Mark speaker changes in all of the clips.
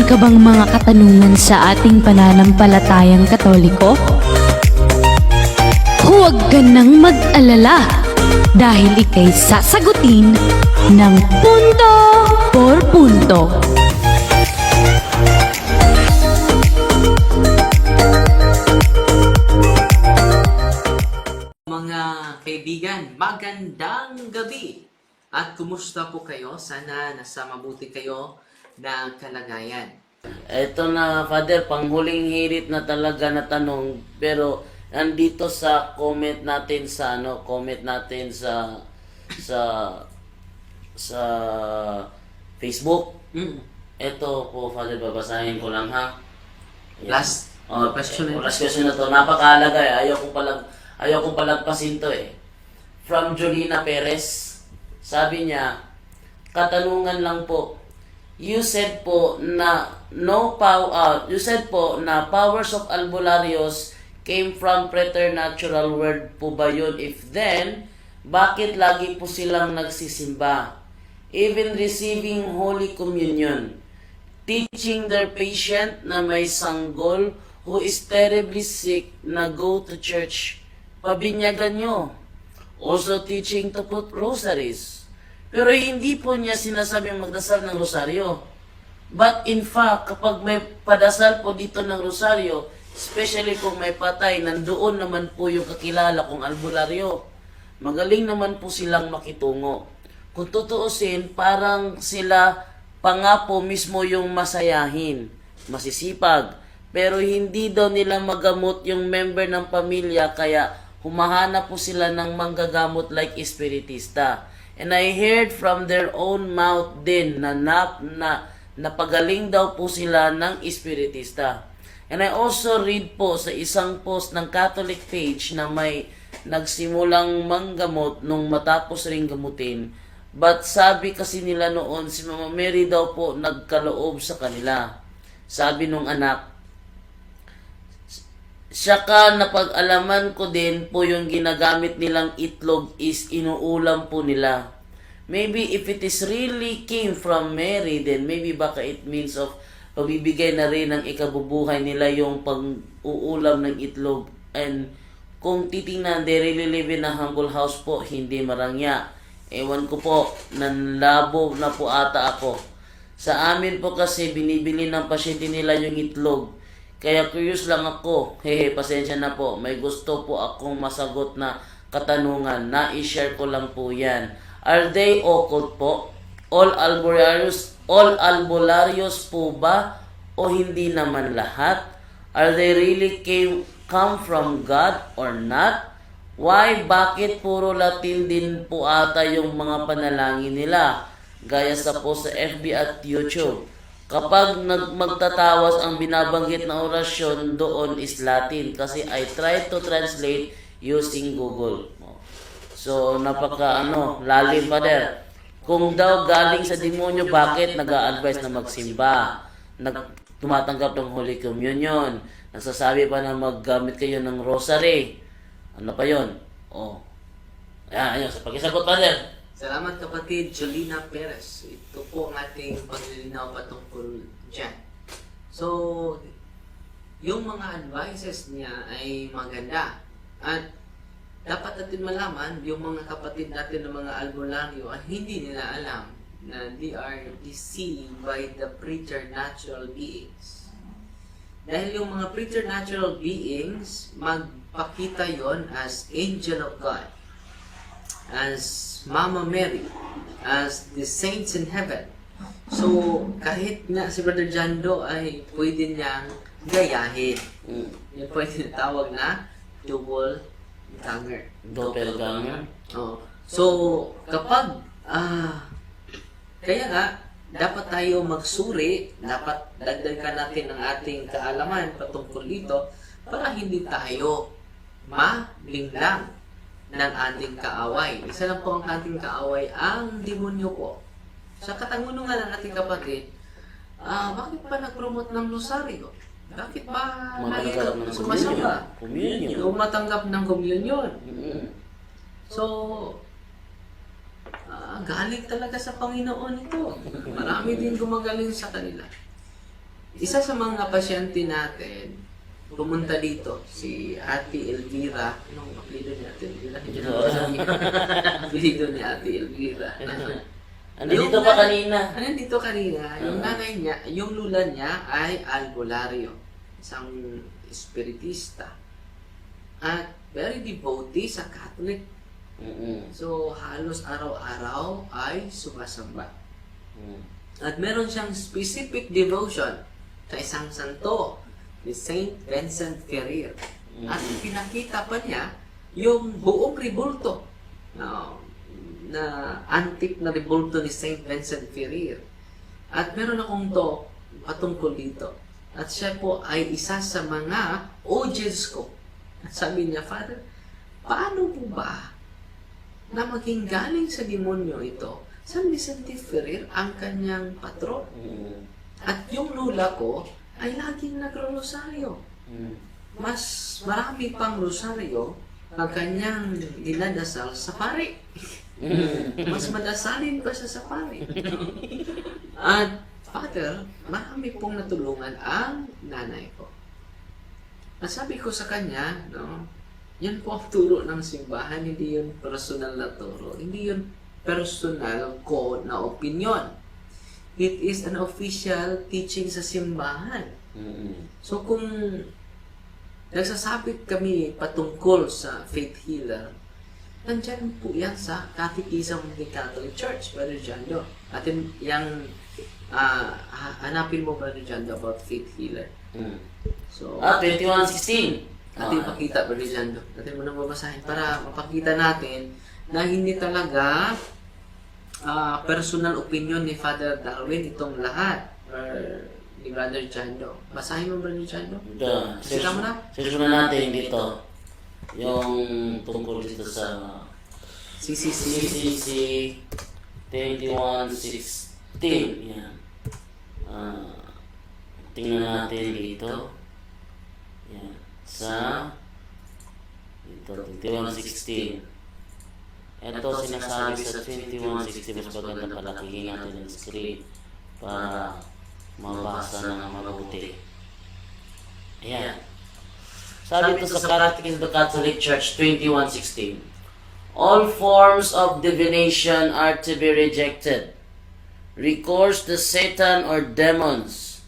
Speaker 1: Meron ka bang mga katanungan sa ating pananampalatayang Katoliko? Huwag ka nang mag-alala dahil ika'y sasagutin ng punto por punto.
Speaker 2: Mga kaibigan, magandang gabi! At kumusta po kayo? Sana nasa mabuti kayo ng kalagayan.
Speaker 3: Ito na, Father, panghuling hirit na talaga na tanong, pero nandito sa comment natin sa sa Facebook. Ito po, Father, babasahin ko lang, ha. Yan.
Speaker 2: Last question.
Speaker 3: Last question na to. Napakahalaga eh. Ayaw kong palagpasin to eh. From Jolina Perez, sabi niya, katanungan lang po. You said po na powers of albularyo's came from preternatural world po ba yun? If then, bakit lagi po silang nagsisimba? Even receiving Holy Communion, teaching their patient na may sanggol who is terribly sick na go to church, pabinyagan nyo. Also teaching to put rosaries. Pero hindi po niya sinasabing magdasal ng rosaryo. But in fact, kapag may padasal po dito ng rosaryo, especially kung may patay, nandoon naman po yung kakilala kong albularyo. Magaling naman po silang makitungo. Kung tutuusin, parang sila pa nga po mismo yung masayahin, masisipag. Pero hindi daw nila magamot yung member ng pamilya, kaya humahanap po sila ng manggagamot like espiritista. And I heard from their own mouth din na napagaling daw po sila ng espiritista. And I also read po sa isang post ng Catholic page na may nagsimulang manggamot nung matapos ring gamutin. But sabi kasi nila noon, si Mama Mary daw po nagkaloob sa kanila. Sabi nung anak, saka napag-alaman ko din po yung ginagamit nilang itlog is inuulam po nila. Maybe if it is really came from Mary, then maybe baka it means of pagbibigay na rin ng ikabubuhay nila yung pag-uulam ng itlog. And kung titingnan, they really live in a humble house po, hindi marangya. Ewan ko po, nanlabo na po ata ako. Sa amin po kasi binibili ng pasyente nila yung itlog. Kaya curious lang ako. Pasensya na po. May gusto po akong masagot na katanungan. Na-i-share ko lang po yan. Are they occult po? All albularyo's po ba? O hindi naman lahat? Are they really come from God or not? Why? Bakit puro Latin din po ata yung mga panalangin nila? Gaya sa post sa FB at YouTube. Kapag magtatawas, ang binabanggit na orasyon doon is Latin kasi I tried to translate using Google. So, lalim pa der. Kung daw galing sa demonyo, bakit nag-a-advise na magsimba? Tumatanggap ng Holy Communion. Nagsasabi pa na maggamit kayo ng rosary. Ano pa yun? Ayun, sa pagkisagot pa der.
Speaker 2: Salamat kapatid Jolina Perez. Ito po ang ating paglilinaw patungkol dyan. So, yung mga advices niya ay maganda. At dapat natin malaman, yung mga kapatid natin ng mga albularyo ay hindi nila alam na they are deceived by the preternatural beings. Dahil yung mga preternatural beings, magpakita yon as angel of God, as Mama Mary, as the saints in heaven. So, kahit nga si Brother Jando ay pwede niyang gayahin. Yung pwede tawag na doppelganger.
Speaker 3: Doppelganger?
Speaker 2: So, kapag, kaya nga, dapat tayo magsuri, dapat dagdagan natin ang ating kaalaman patungkol dito para hindi tayo malinglang ng ating kaaway. Isa lang po ang ating kaaway, ang demonyo po. Sa katangunungan ng ating kapatid, bakit pa nag-promote ng rosaryo? Bakit ba sumasamba?
Speaker 3: Communion.
Speaker 2: Matanggap ng communion. So, galing talaga sa Panginoon ito. Marami din gumagaling sa kanila. isa sa mga pasyente natin, pumunta dito, si Ate Elvira. Anong apelido ni Ate Elvira? Hindi na ako sabi. Apelido ni Ate Elvira.
Speaker 3: Andito pa kanina.
Speaker 2: Nandito kanina. Yung nanay niya, yung lula niya ay albularyo. Isang espiritista. At very devotee sa Catholic. So, halos araw-araw ay sumasamba. At meron siyang specific devotion sa isang santo, ni Saint Vincent Ferrer. At pinakita pa niya yung buong ribulto na antique na ribulto ni Saint Vincent Ferrer. At meron akong patungkol dito. At siya po ay isa sa mga audience ko. At sabi niya, Father, paano po ba na maging galing sa demonyo ito? San Vicente Ferrer ang kanyang patron. At yung lula ko ay laging nagro-rosaryo. Mas marami pang rosaryo ang kanyang dinadasal sa pari. Mas madasalin pa siya sa pari. At Father, marami pong natulungan ang nanay ko. Nasabi ko sa kanya, yan po ang turo ng simbahan, hindi yun personal na turo. Hindi yun personal ko na opinion. It is an official teaching sa simbahan. So kung nagsasabi kami patungkol sa faith healer, nandyan po yan sa Catechism of the Catholic Church, Brother Jando. Atin yung hanapin mo, Brother Jando, about faith healer. So,
Speaker 3: 21:16.
Speaker 2: Natin ipakita, Brother Jando. Natin mo nang babasahin para mapakita natin na hindi talaga personal opinion ni Father Darwin itong lahat. Or ni Brother Jando. Basahin mo, Brother Jando? Sila mo na?
Speaker 3: Session na natin dito. Yung tungkol dito sa CCC 21:16. Yan. Tingnan natin dito. Yan. Sa dito, 21:16. Ito sinasabi sa 21:16. Mas maganda palakihin natin yung screen para mabasa ng mabuti. Ayan. Sabi ito sa Catechism of the Catholic Church 21:16. All forms of divination are to be rejected. Recourse to Satan or demons,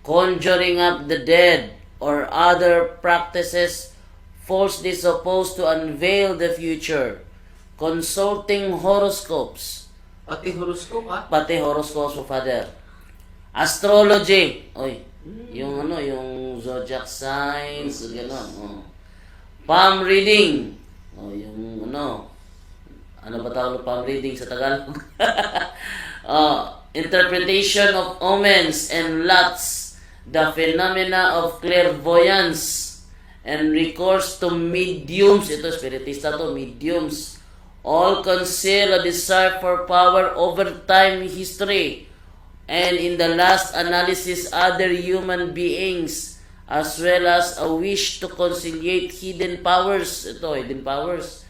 Speaker 3: conjuring up the dead, or other practices falsely supposed to unveil the future, consulting horoscopes.
Speaker 2: Pati horoscope, ha?
Speaker 3: Pati horoscopes, Father. Astrology. Yung yung zodiac signs, gano'n. Palm reading. Yung ano ba tawag ng palm reading sa Tagalog? Interpretation of omens and lots, the phenomena of clairvoyance, and recourse to mediums. Ito, spiritista to, mediums. All conceal a desire for power over time history, and in the last analysis, other human beings, as well as a wish to conciliate hidden powers. Ito, hidden powers.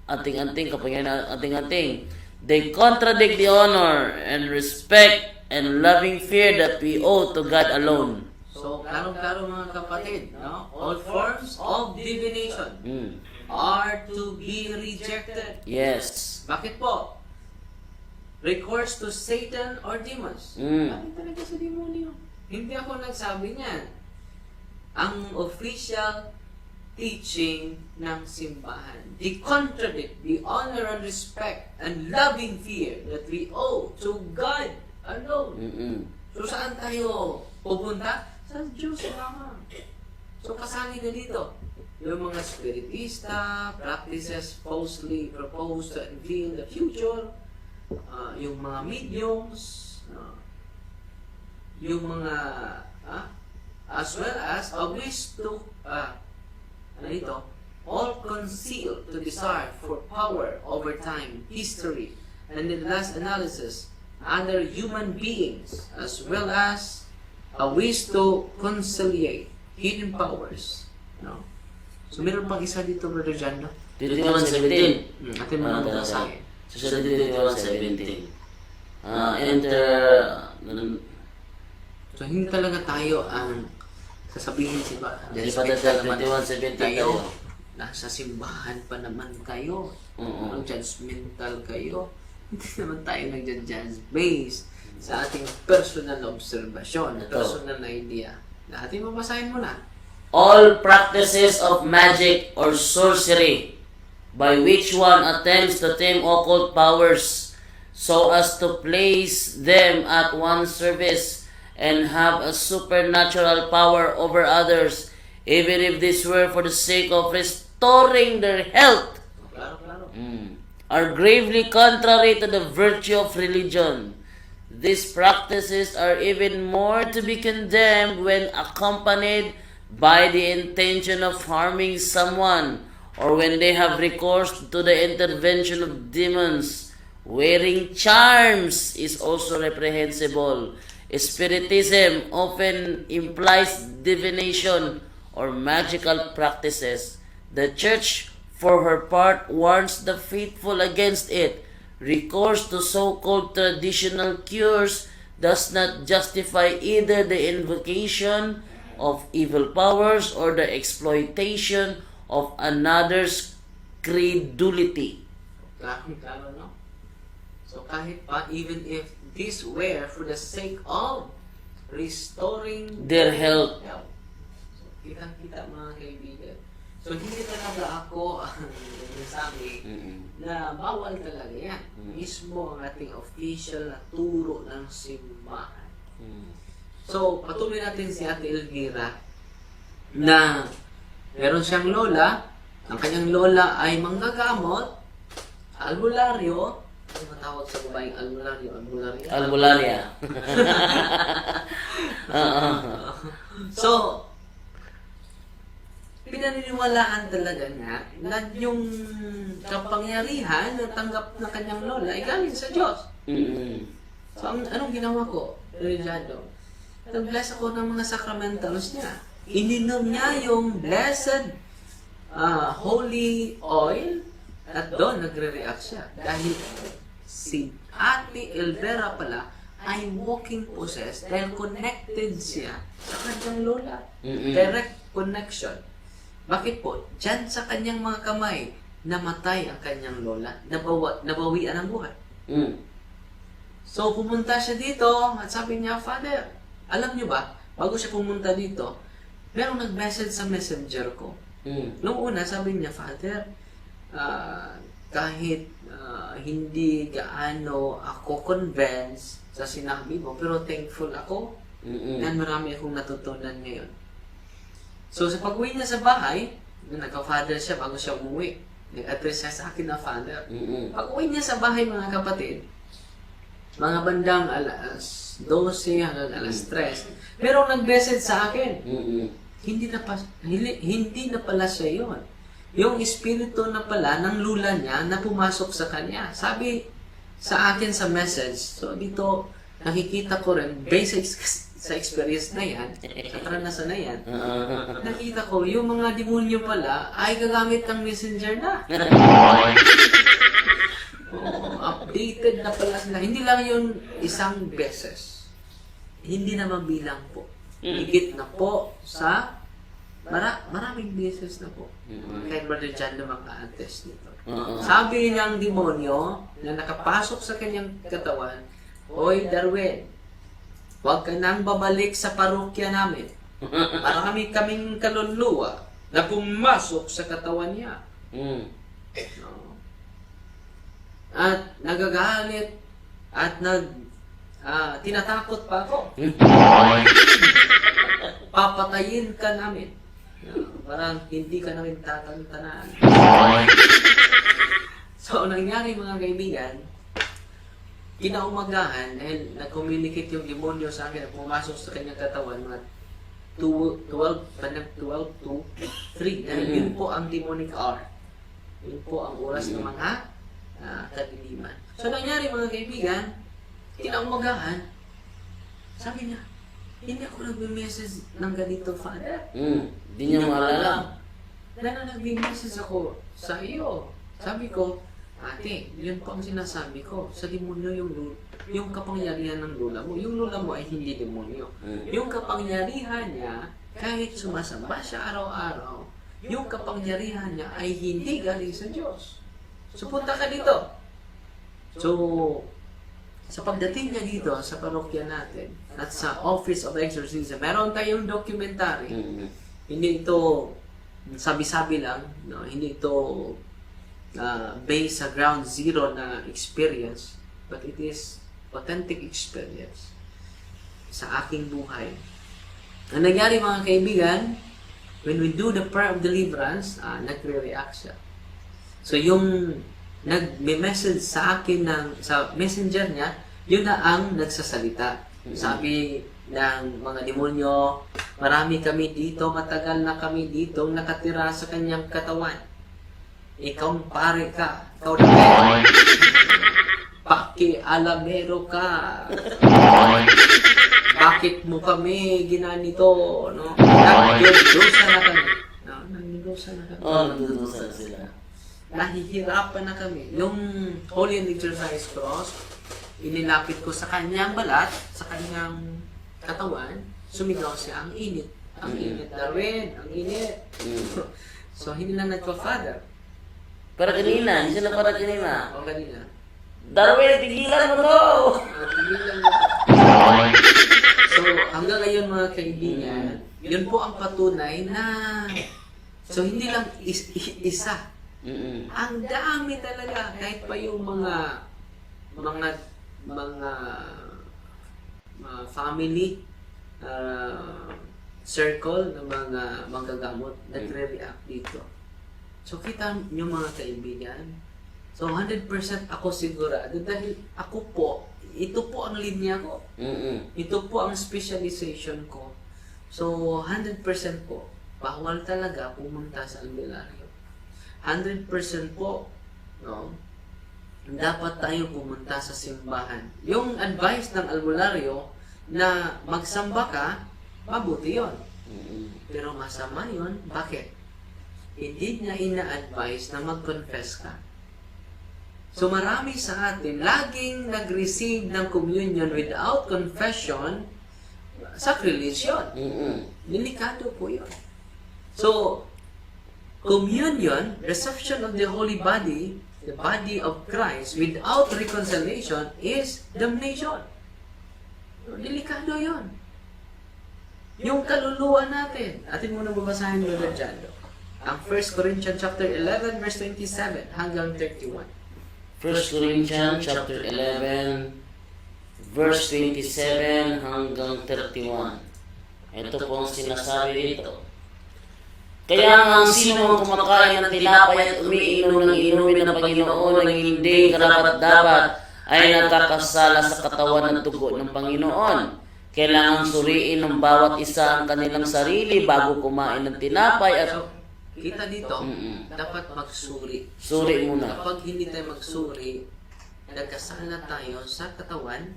Speaker 3: Anting-anting, kapangyarihan anting-anting. They contradict the honor and respect and loving fear that we owe to God alone.
Speaker 2: So, klaro-klaro mga kapatid, all forms of divination are to be rejected.
Speaker 3: Yes.
Speaker 2: Bakit po? Recourse to Satan or demons. Bakit talaga sa demonyo? Hindi ako nagsabi niyan. Ang official teaching ng simbahan, they contradict the honor and respect and loving fear that we owe to God alone. So saan tayo pupunta? Sa Diyos lamang. So kasali na dito yung mga spiritista, practices falsely proposed to unveil the future, yung mga mediums, yung mga as well as a wish to all conceal to desire for power over time, history, and in last analysis, other human beings, as well as a wish to conciliate hidden powers. So meron pang isa dito, Brother John,
Speaker 3: 21:17.
Speaker 2: Atin mo nang basahin.
Speaker 3: Sa 21:17.
Speaker 2: So, hindi talaga tayo ang sasabihin siya.
Speaker 3: Di ba naman 21:17 tayo?
Speaker 2: Nasa simbahan pa naman kayo.
Speaker 3: Oo.
Speaker 2: Judgmental kayo. Hindi naman tayo nag-judge based sa ating personal observation,
Speaker 3: Ito.
Speaker 2: personal na idea. Ating mabasahin mo na.
Speaker 3: All practices of magic or sorcery by which one attempts to tame occult powers so as to place them at one's service and have a supernatural power over others, even if this were for the sake of restoring their health,
Speaker 2: Klaro.
Speaker 3: are gravely contrary to the virtue of religion. These practices are even more to be condemned when accompanied by the intention of harming someone, or when they have recourse to the intervention of demons. Wearing charms is also reprehensible. Spiritism often implies divination or magical practices. The Church, for her part, warns the faithful against it. Recourse to so-called traditional cures does not justify either the invocation of evil powers or the exploitation of another's credulity.
Speaker 2: Klaro, no? So, kahit pa, even if these were for the sake of restoring
Speaker 3: Their health.
Speaker 2: So, kitang-kita mga kaibigan. So, hindi talaga ako ang nagsasabi na bawal talaga yan. Mismo ang ating official na turo ng simbahan. So, patuloy natin si Ate Elvira na meron siyang lola. Ang kanyang lola ay manggagamot, albularyo. Ano matawag sa babaeng albularyo?
Speaker 3: Albularya.
Speaker 2: So, pinaniniwalaan talaga niya na yung kapangyarihan na tanggap ng kanyang lola ay galing sa Diyos. So, anong ginawa ko? Religiado. Nag-bless ako ng mga sacramentals niya. Ininom niya yung blessed holy oil at doon nagre-react siya. Dahil si Ate Elvira pala ay walking possessed dahil connected siya sa kanyang lola. Direct connection. Bakit po? Diyan sa kanyang mga kamay, namatay ang kanyang lola, nabawian ang buhay. So, pumunta siya dito at sabi niya, Father, alam niyo ba, bago siya pumunta dito, merong nag-message sa messenger ko. Noong una, sabi niya, Father, kahit hindi gaano ako convinced sa sinabi mo, pero thankful ako and marami akong natutunan ngayon. So, sa pag-uwi niya sa bahay, nagka-father siya bago siya umuwi. Nag-address siya sa akin na Father. Pag-uwi niya sa bahay, mga kapatid, mga bandang alas 12 hanggang alas 3, pero nag-message sa akin. Hindi na pala siya yun. Yung espiritu na pala ng lula niya na pumasok sa kanya. Sabi sa akin sa message, so dito nakikita ko rin, basic sa experience na yan, sa karanasan na yan, nakita ko, yung mga demonyo pala ay gagamit ng messenger na. Updated na pala sila. Hindi lang yun isang beses. Hindi na mabilang po. Higit na po sa maraming beses na po. Kaya Brother John na maka-attest nito. Sabi ng demonyo na nakapasok sa kanyang katawan, Hoy Darwin, huwag ka nang babalik sa parokya namin. Kaming kaluluwa na pumasok sa katawan niya. No? At nagagalit at tinatakot pa ako. Papatayin ka namin. Parang hindi ka namin tatantanan. So, nangyari mga kaibigan, kinaumagahan, dahil nag-communicate yung demonyo sa akin na pumasok sa kanyang katawan, mga 12 to 3. Dahil yun po ang demonic hour. Yun po ang oras ng mga kadiliman. So, nangyari mga kaibigan, kinaumagahan, sabi niya, hindi ako nag-message ng ganito, Father.
Speaker 3: Hindi niya maalala.
Speaker 2: Na nag-message ako sa iyo. Sabi ko, Ate, yun po ang sinasabi ko. Sa demonyo yung kapangyarihan ng lola mo. Yung lola mo ay hindi demonyo. Yung kapangyarihan niya, kahit sumasamba siya araw-araw, yung kapangyarihan niya ay hindi galing sa Diyos. So punta ka dito. So, sa pagdating niya dito sa parokya natin at sa Office of Exorcism, meron tayong documentary. Hindi ito sabi-sabi lang, no? Hindi ito based sa ground zero na experience, but it is authentic experience sa aking buhay. Ang nangyari mga kaibigan, when we do the prayer of deliverance, nagre-react siya. So yung nag-message sa akin sa messenger niya, yun na ang nagsasalita. Sabi ng mga demonyo, marami kami dito, matagal na kami dito nakatira sa kanyang katawan. Ikaw pare ka, ikaw na paki-alamero ka. Bakit mo kami ginanito, no? Nagdudusa na kami. No? Nagdudusa na kami.
Speaker 3: Nagdudusa sila.
Speaker 2: Nahihirapan na kami. Yung Holy and Exercise Cross, inilapit ko sa kanyang balat, sa kanyang katawan, sumigaw siya, ang init. Ang init, Darwin, ang init. So, hindi na nagpa-father.
Speaker 3: Para kanina, hindi sila para kanina.
Speaker 2: O kanina.
Speaker 3: Darwin, tigilan mo to!
Speaker 2: Tigilan mo. So, hanggang ngayon mga kaibigan, yun po ang patunay na so hindi lang isa. Ang dami talaga, kahit pa yung mga family circle ng mga manggagamot nagre-react dito. So kita niyo mga kaibigan, so 100% ako sigurado dahil ako po, ito po ang linya ko. Ito po ang specialization ko. So 100% po, bawal talaga pumunta sa albularyo. 100% po, no? Dapat tayo pumunta sa simbahan. Yung advice ng albularyo na magsamba ka, mabuti yun. Pero masama yun. Bakit? Hindi niya ina-advise na mag-confess ka. So marami sa atin, laging nag-receive ng communion without confession, sacrilege yun. Delikado po yun. So, communion, reception of the holy body, the body of Christ, without reconciliation is damnation. Delikado yun. Yung kaluluwa natin, atin muna babasahin Brother Jando. Ang 1 Corinthians chapter 11 verse 27 hanggang 31.
Speaker 3: 1 Corinthians chapter 11 verse 27 hanggang 31. Ito po ang sinasabi dito. Kaya ang sino ang kumakain ng tinapay at umiinom ng inumin ng Panginoon ng hindi karapat-dapat ay nagkakasala sa katawan ng dugo ng Panginoon. Kailangang suriin ng bawat isa ang kanilang sarili bago kumain ng tinapay at
Speaker 2: Kita dito, dapat magsuri.
Speaker 3: suri muna.
Speaker 2: Kapag hindi tayo magsuri, nagkasala tayo sa katawan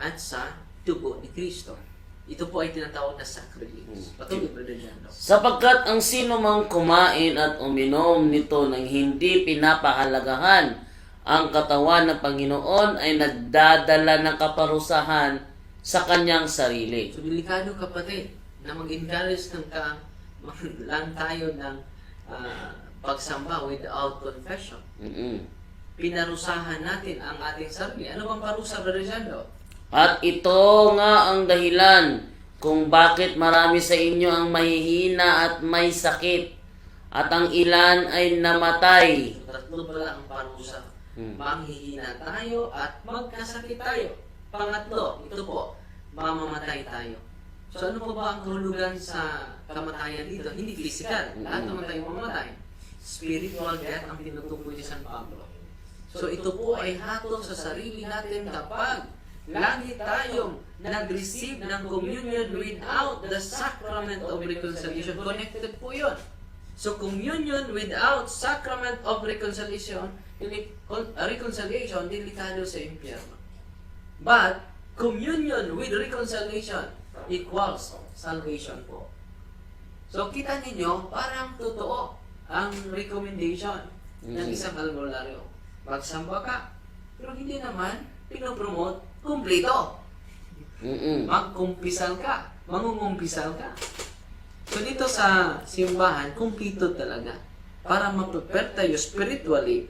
Speaker 2: at sa dugo ni Kristo. Ito po ay tinatawag na sacrilege. Patuloy, Brother Jando.
Speaker 3: Sapagkat ang sino mang kumain at uminom nito ng hindi pinapahalagahan ang katawan ng Panginoon ay nagdadala ng kaparusahan sa kanyang sarili.
Speaker 2: So, delikado kapatid na mag-encourage lang tayo ng pagsamba without confession. Pinarusahan natin ang ating sarili. Ano bang parusa, Brother Jando?
Speaker 3: At ito nga ang dahilan kung bakit marami sa inyo ang mahihina at may sakit at ang ilan ay namatay.
Speaker 2: So, tatlo pala ang parusa. Manghihina tayo at magkasakit tayo. Pangatlo, ito po, mamamatay tayo. So ano po ba ang kahulugan sa kamatayan dito? Hindi physical. Lahat naman tayo mamamatay. Spiritual death ang tinutukoy ni San Pablo. So ito po ay hatol sa sarili natin kapag lagi tayong nag-receive ng communion without the sacrament of reconciliation. Connected po yun. So communion without sacrament of reconciliation, delikado sa impyerno. But communion with reconciliation equals salvation po. So kita ninyo, parang totoo ang recommendation ng isang albularyo. magsamba ka. Pero hindi naman pinopromote kumplito. Magkumpisal ka, mangungumpisal ka. So dito sa simbahan, kumplito talaga para ma-prepare tayo spiritually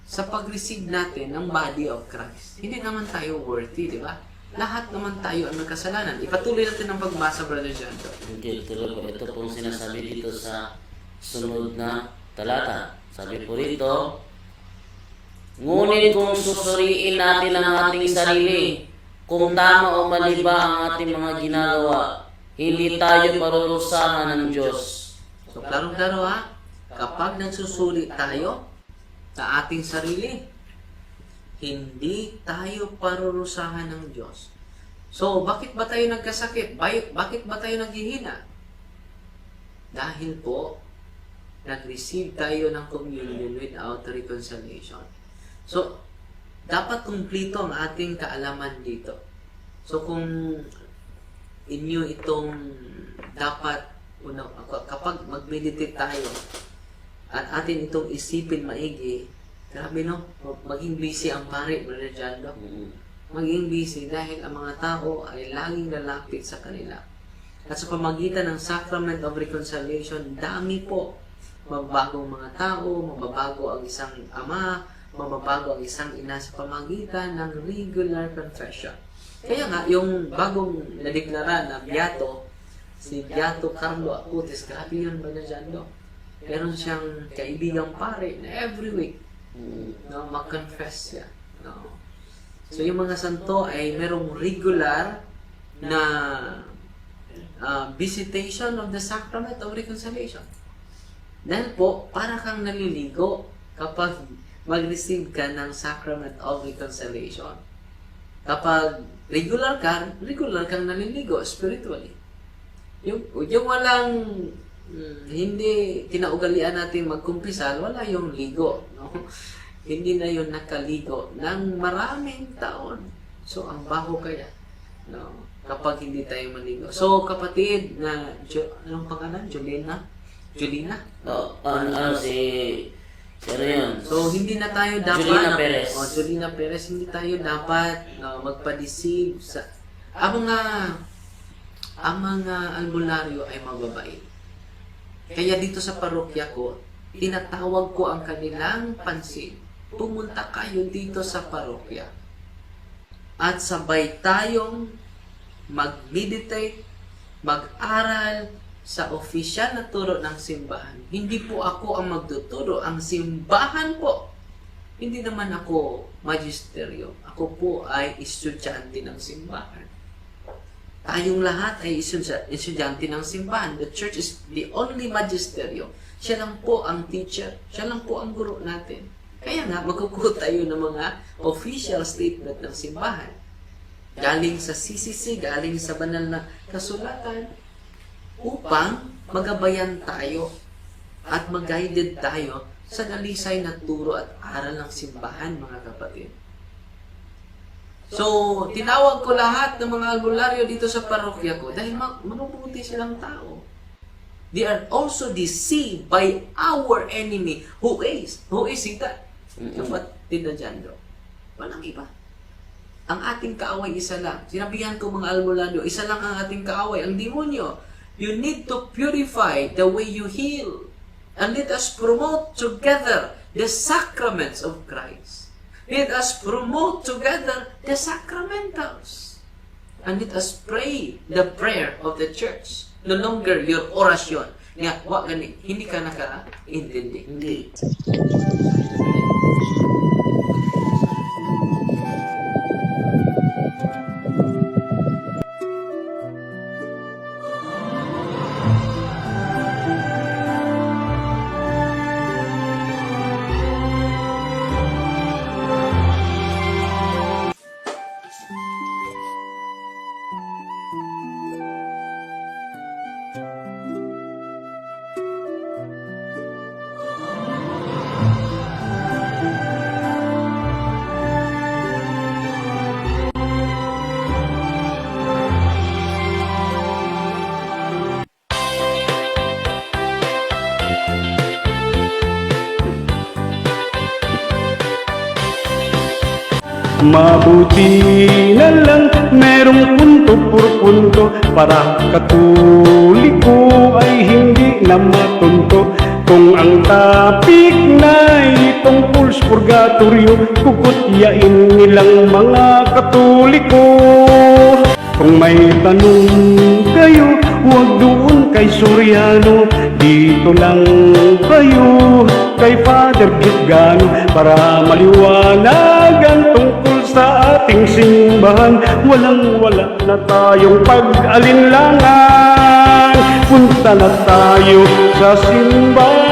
Speaker 2: sa pag-receive natin ng body of Christ. Hindi naman tayo worthy, di ba? Lahat naman tayo ang nagkasalanan. Ipatuloy natin ang pagbasa, Brother John.
Speaker 3: Hindi, tuloy po. Ito pong sinasabi dito sa sunod na talata. Sabi po rito, ngunit kung susuriin natin ang ating sarili, kung tama o mali ba ang ating mga ginagawa, hindi tayo parurusahan ng Diyos.
Speaker 2: So, klaro-klaro ha, kapag nagsusuri tayo sa ating sarili, hindi tayo parurusahan ng Diyos. So, bakit ba tayo nagkasakit? Bakit ba tayo naghihina? Dahil po, nag-receive tayo ng communion without reconciliation. So, dapat kumplito ang ating kaalaman dito. So, kung inyo itong dapat, kapag mag-meditate tayo, at atin itong isipin maigi, grabe no, maging busy ang pare, Brother Jando. Maging busy dahil ang mga tao ay laging lalapit sa kanila. At sa pamagitan ng Sacrament of Reconciliation, dami po mababagong mga tao, mababago ang isang ama, mababago ang isang ina sa pamagitan ng regular confession. Kaya nga, yung bagong nadeklara na Beato, si Beato Carlo Acutis, grabe yun, Brother Jando. Meron siyang kaibigang pare na every week, no, mag-confess siya. No. So, yung mga santo ay merong regular na visitation of the Sacrament of Reconciliation. Dahil po, para kang naliligo kapag mag-receive ka ng Sacrament of Reconciliation. Kapag regular kang naliligo spiritually. Yung walang hindi kinaugalian natin magkumpisal, wala yung ligo. No? Hindi na yun nakaligo ng maraming taon. So, ang baho kaya. No? Kapag hindi tayo maligo. So, kapatid na, anong pangalan? Julina?
Speaker 3: Ano yun?
Speaker 2: So, hindi na tayo dapat...
Speaker 3: Julina Perez.
Speaker 2: Julina Perez, hindi tayo dapat magpa-deceive sa... Ang mga albularyo ay mababait. Kaya dito sa parokya ko, tinatawag ko ang kanilang pansin. Pumunta kayo dito sa parokya. At sabay tayong mag-meditate, mag-aral sa opisyal na turo ng simbahan. Hindi po ako ang magtuturo, ang simbahan po. Hindi naman ako magisteryo. Ako po ay estudyante ng simbahan. Tayong lahat ay estudyante ng simbahan. The church is the only magisteryo. Siya lang po ang teacher. Siya lang po ang guro natin. Kaya nga, magkukuha tayo ng mga official statement ng simbahan. Galing sa CCC, galing sa banal na kasulatan, upang magabayan tayo at mag-guided tayo sa dalisay na turo at aral ng simbahan, mga kapatid. So, tinawag ko lahat ng mga albularyo dito sa parokya ko dahil mabubuti silang tao. They are also deceived by our enemy. Who is Satan? Kapatid na dyan, bro. Walang iba. Ang ating kaaway, isa lang. Sinabihan ko mga albularyo, isa lang ang ating kaaway, ang demonyo. You need to purify the way you heal. And let us promote together the sacraments of Christ. Let us promote together the sacramentals. And let us pray the prayer of the church. No longer your orasyon. Nga, hindi ka naka-intindi.
Speaker 3: Hindi.
Speaker 4: Mabuti na lang merong punto por punto para Katoliko ay hindi na matunto. Kung ang topic na tungkol sa purgatorio, kukutyain nilang mga Katoliko. Kung may tanong kayo, huwag doon kay Soriano, dito lang kayo kay Father Gitgano para maliwanagan tungkol sa ating simbahan. Walang-wala na tayong pag-alinlangan, punta na tayo sa simbahan.